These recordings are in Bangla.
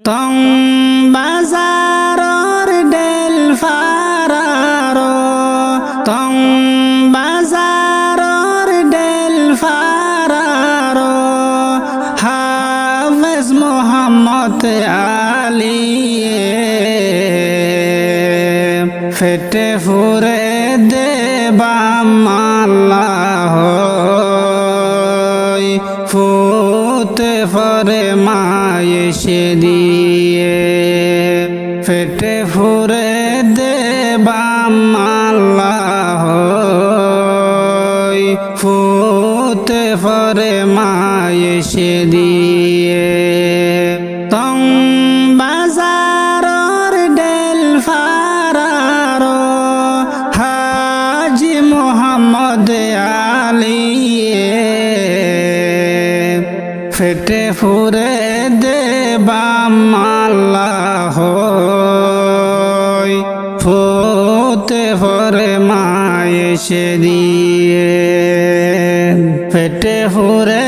তং বাজারর ডেল ফারারো তং বাজারর ডেল ফারারো হাফেজ মোহাম্মদ আলী ফেটে ফুরে দেবাম আল্লাহ ফুতে ফরে মায়েশে দিয়ে ফেটে ফুরে দেবাম আল্লাহ ফুতে ফরে মায়েশে দিয়ে তং বাজারর ডেল ফারারো হাজি মোহাম্মদ আলী ফেটে ফুরে দেবাম আল্লাহ ফুতে ফরে মায়েশে দিয়ে ফেটে ফুরে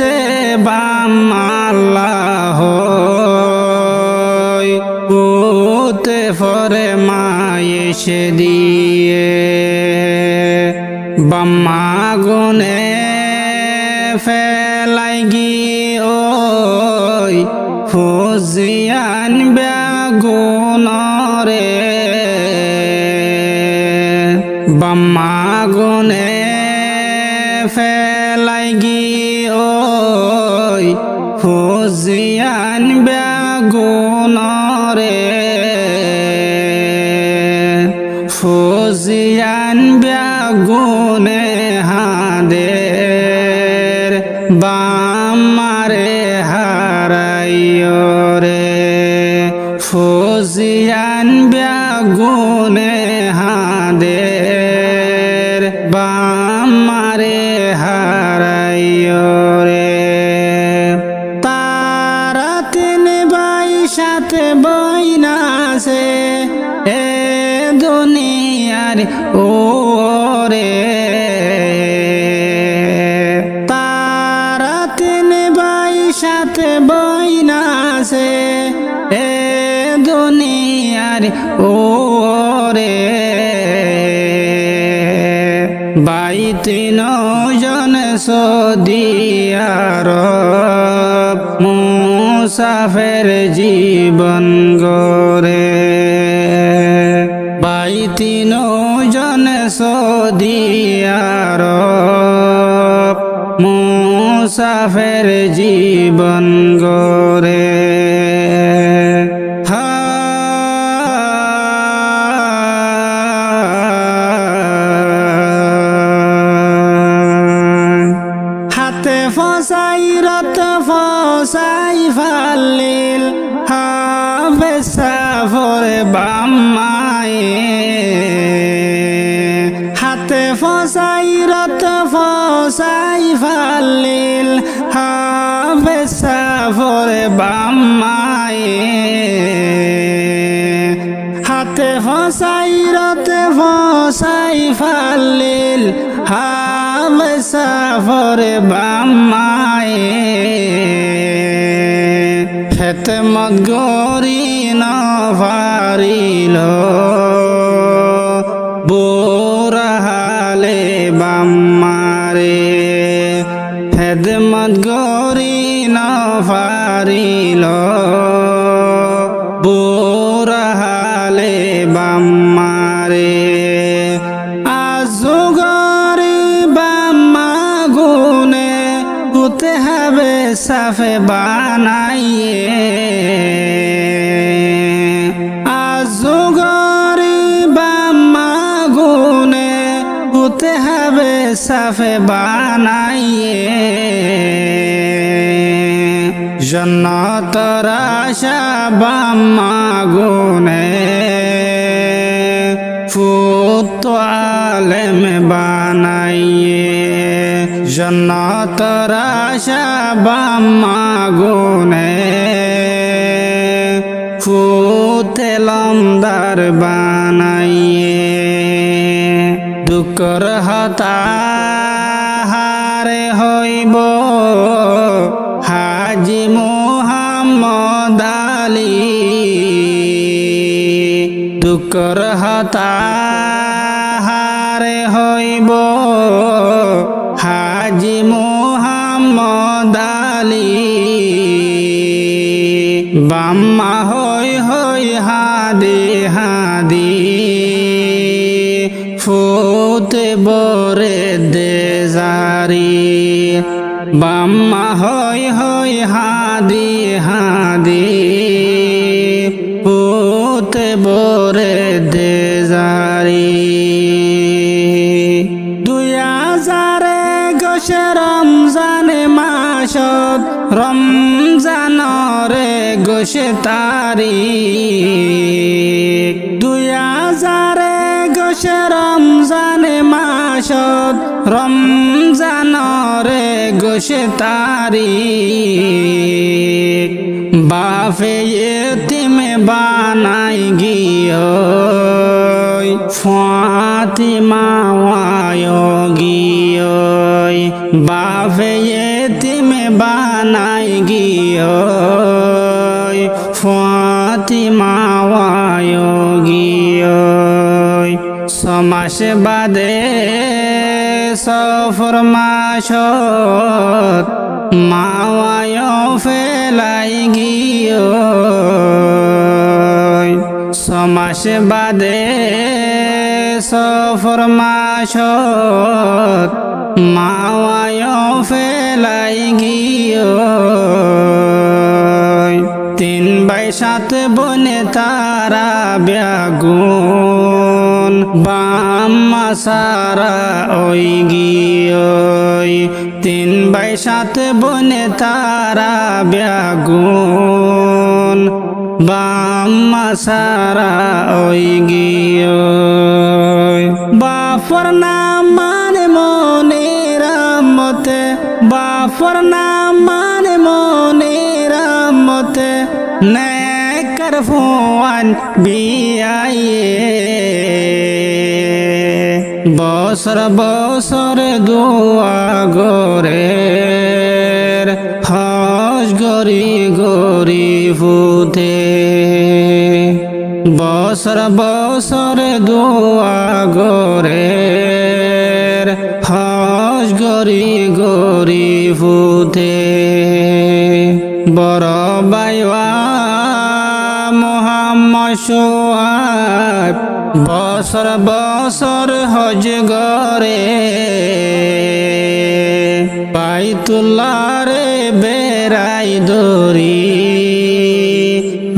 দেবাম আল্লাহ ফুতে ফরে মায়েশে দিয়ে বাম্মা গুনে ফেলাই গিয়ে ওই ফুজিয়ান বেগুনরে বাম্মা গুনে ফেলাই গিয়ে ওই ফুজিয়ান বেগুনরে ফুজিয়ান বেগুনে হাদের বামারে হারাইও রে ফুজিয়ান বেগুনে হাদের বামারে হারাইও রে তারা তিন ভাই সাথে বইনাছে এ দুনিয়ার ওরে তারা তিন ভাই সাথে বইনাছে এ দুনিয়ার ওরে ভাই তিন জন সৌদি আরব মুসাফের জীবন গরে ভাই তিন জন সৌদি আরব মুসাফের জীবন গরে হাতে ফসাই রত ফসাই ফালিল হাফেজ সাফরে বাম্মায়ে হাতে ফসাই রত ফসাই ফালিল হাফেজ সাফরে বাম্মায়ে হাতে ফসাই রত ফসাই ফালিল হাফেজ সাফরে বাম্মায়ে খেতমত গরি নভারিল বোরাহালে বাম্মারে খেদমত গরি নভারিল বোরাহালে বাম্মারে আজগরি বাম্মা গুনে হতে হবে সাফে বানাইয়ে আজগরি বাম্মা গুনে হতে হবে সাফে বানাইয়ে জন্নতর আশা বাম্মা গুনে ফুত আলেম বানাইয়ে জন্নতর আশা বাম্মা গুনে ফুতে লমদার বানাইয়ে দুঃখর হতাহারে হইব হাজি মোহাম্মদ দালি দুঃখর হতাহারে হইব হাজি মুহাম্মদ আলী বাম্মা হই হই হাদি হাদি ফুতে বরে দেজারি বাম্মা হই হই হাদি হাদি ফুতে বরে দেজারি 2021 রমজানে মাসত রমজানরে 21 তারিখ 2021 রমজানে মাসত রমজানরে 21 তারিখ বাফে ইতিমে বানাই গিয়ে ফাতিমা ওয়ায় গিয়ে বাফে ইতিমে বানাই গিয়ে ফাতিমা ওয়ায় গিয়ে সমাস বাদে সফর মাসত মাওয়ায় ফেলাই গিয়ে সমাস বাদে সফর মাসত মাওয়ায় ফেলাই গিয়ে 3 ভাই 7 বোনে তারা ব্যাগুন বাম্মা সারা ওই গিয়ে 3 ভাই 7 বোনে তারা ব্যাগুন বাম্মা সারা ওই গিয়ে বাফর নাম মানে মনের মতে বাফর নাম মানে মনের মতে নেকর ফুয়ান বিয়ায়ে বছর বছর দোয়া গরে হজ গরি গরি ফুতে বছর বছর দোয়া গরে হজ গরি গরি ফুতে বড় বাইওয়া মুহাম্মদ সোয়াব বছর বছর হজ গরে বাইতুল্লাহরে বেড়াই দরি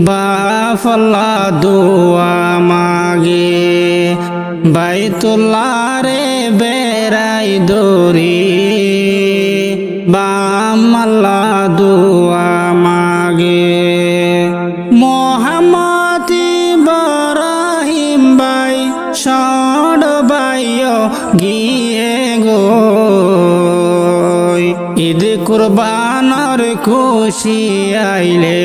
বাফল্লা দোয়া মাগে বাইতুল্লাহরে বেড়াই দরি বামাল্লা দোয়া মাগে মোহাম্মদ ইব্রাহিম ভাই সড বাইও গিয়ে গো ঈদ কুরবানর খুশি আইলে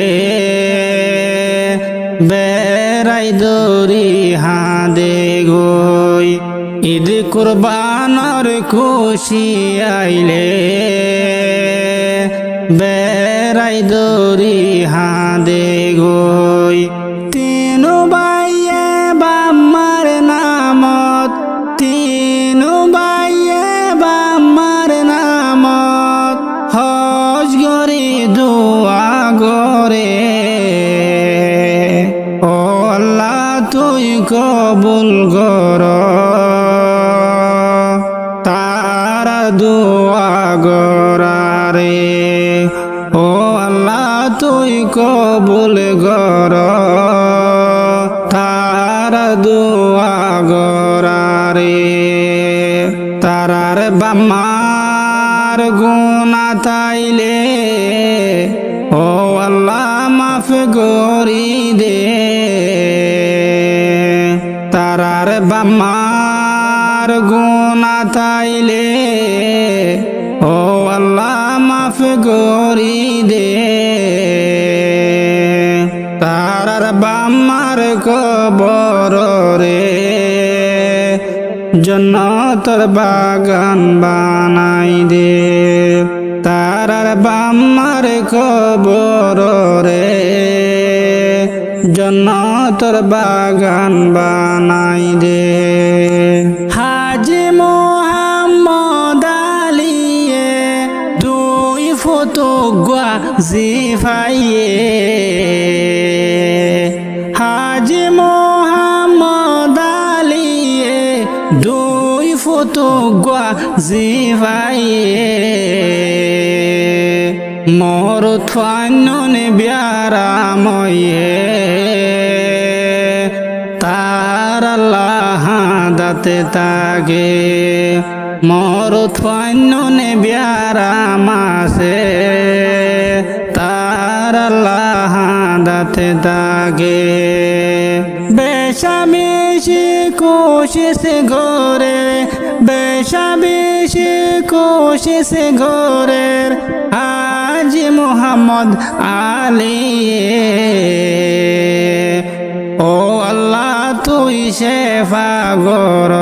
বেড়াই দরি হাদে গই ঈদ কুরবানর খুশি আইলে বেড়াই দরি হাদে গই 3 ভাইয়ে বাম্মার নামত 3 ভাইয়ে বাম্মার নামত হজ গরি দোয়া গরে ও আল্লাহ তুই কবুল কর তারা দোয়া গরারে ও আল্লাহ তুই কবুল কর তারা দোয়া গরারে তারার বাম্মার গুনাহ তাইলে ও আল্লাহ মাফ করি দে তারার বাম্মার গুনাহ তাইলে ও আল্লাহ মাফ করি দে তারার বাম্মার কবর রে জন্নতর বাগান বানাই দে তারার বাম্মার কবর রে জন্নতর বাগান বানাই দে। হাজি মোহাম্মদ আলিয়ে দুই ফতুয়া জিফাইয়ে, হাজি মোহাম্মদ আলিয়ে দুই ফতুয়া জিফাইয়ে, মোর থান্যনে ব্যারাময়ে তার আল্লাহ দাতে তাগে, মোর থান্যনে ব্যারামাসে তার আল্লাহ দাতে তাগে। বেশাবেশি কোশিশ গোরে, বেশাবেশি কোশিশ গোরের হাজি মোহাম্মদ আলিয়ে, ও আল্লাহ তুই শেফা গর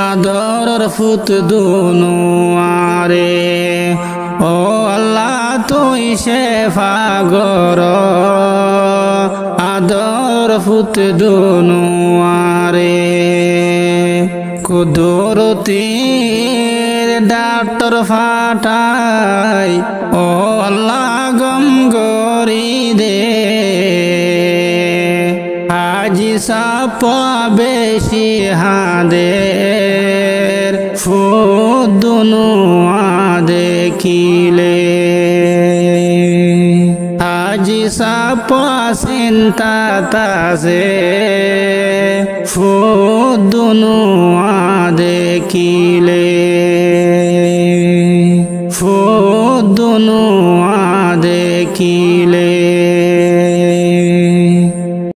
আদরর ফুত দুনুয়ারে, ও আল্লাহ তুই শেফা গর আদর ফুত দুনুয়ারে। কুদরতির ডাক্তার ফাটাই, ও আল্লাহ গম গরি দে, হাজি সাপা বেশি হাদের ফুদনুয়া দেখিলে, হাজি সাপা চিন্তা তাসে ফুদনুয়া দেখিলে।